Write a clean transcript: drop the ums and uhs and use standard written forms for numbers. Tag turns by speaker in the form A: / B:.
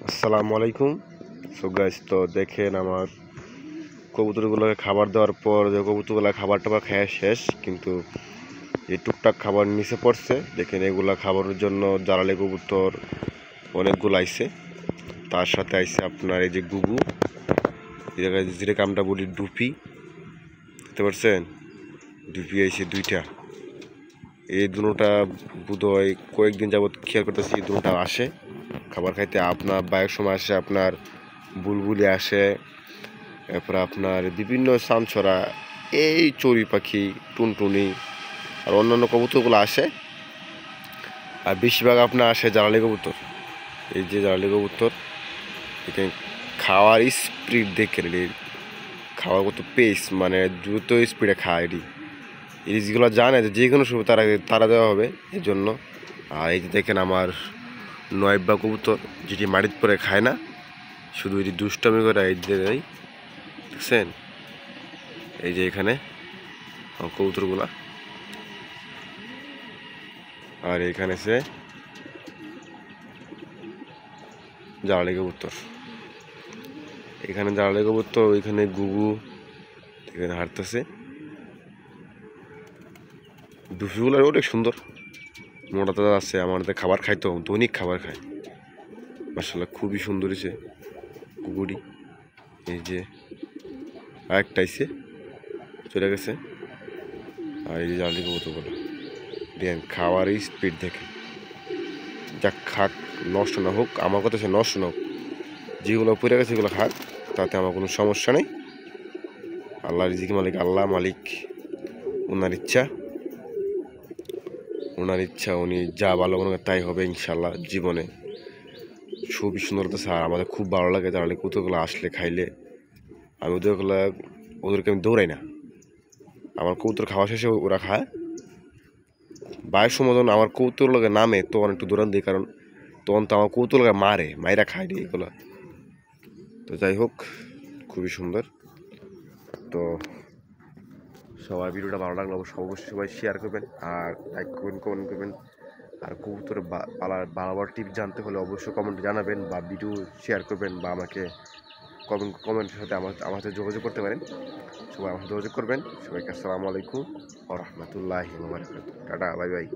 A: আসসালামু আলাইকুম। So guys, তো দেখেন আমার কবুতরগুলোকে খাবার দেওয়ার পর যে কবুতরগুলো খাবার টাবার খায় শেষ, কিন্তু এই টুকটাক খাবার নিচে পড়ছে। দেখেন এগুলা খাবারের জন্য জ্বালালি কবুতর অনেকগুলো আইছে। তার সাথে আইছে আপনার এই যে গুগু, এই জায়গায় যেটাকে আমরা বলি ডুপি, বুঝতে পারছেন? ডুপি আইছে দুইটা। এই দুটোটা বোধহয় কয়েকদিন যাবৎ খেয়াল করতেছি, এই দুটোটা আসে খাবার খাইতে। আপনার বাইরের সময় আসে আপনার বুলবুলি আসে, এরপরে আপনার বিভিন্ন সানছড়া, এই চড়ুই পাখি, টুনটুনি আর অন্যান্য কবুতরগুলো আসে। আর বেশিরভাগ আপনার আসে জ্বালালি কবুতর। এই যে জ্বালালি কবুতর, এখানে খাওয়ার স্পিড দেখে খাওয়ার কত পেস, মানে দ্রুত স্পিডে খায় এটি। জিনিসগুলো জানে যে কোনো সময় তারা দেওয়া হবে এই জন্য। আর এই যে দেখেন আমার নয়বা কবুতর, যেটি মাটির পরে খায় না, শুধু এটি দুষ্টামি করে এই জায়গায়, দেখছেন? এই যে এখানে কবুতরগুলা, আর এখানে সে জ্বালালি কবুতর, এখানে জ্বালালি কবুতর, ওইখানে গুগু এখানে হাঁটতেছে। দুপুরগুলো অনেক সুন্দর, মোটা তাজা আছে। আমাদের খাবার খাইতো, দৈনিক খাবার খায়, মাশাআল্লাহ খুবই সুন্দর হয়েছে কুকুরটি। এই যে আরেকটা আইছে, চলে গেছে। আর এই যে জ্বালালি কবুতরগুলো দেখেন খাওয়ার স্পিড দেখে, যা খাক, নষ্ট না হোক। আমার কথা সে নষ্ট না হোক, যেগুলো পড়ে গেছে সেগুলো খাক, তাতে আমার কোনো সমস্যা নেই। আল্লাহ রিজিক মালিক, আল্লাহ মালিক, ওনার ইচ্ছা, উনি যা ভালো মনে করে তাই হবে ইনশাল্লাহ জীবনে। খুবই সুন্দর হতেছে। আর আমাদের খুব ভালো লাগে জ্বালালি কবুতরগুলো আসলে, খাইলে। আমি ওদেরকে আমি দৌড়াই না, আমার কবুতর খাওয়া শেষে ওরা খায়। বাইরের সময় যখন আমার কবুতর লোকে নামে তখন একটু দৌড়ান দিই, কারণ তখন তো আমার কবুতর লোকে মায়েরা খায় নি এগুলো। তো যাই হোক, খুবই সুন্দর। তো সবাই ভিডিওটা ভালো লাগলে অবশ্যই সবাই শেয়ার করবেন, আর লাইক করবেন, কমেন্ট করবেন। আর কবুতরের বাড়াবার টিপ জানতে হলে অবশ্যই কমেন্টে জানাবেন, বা ভিডিও শেয়ার করবেন, বা আমাকে কমেন্টের সাথে আমার সাথে যোগাযোগ করতে পারেন। সবাই আমার সাথে যোগাযোগ করবেন। সবাইকে আসসালামু আলাইকুম ওয়া রাহমাতুল্লাহি ওয়া বারাকাতুহু। Tata, bye bye.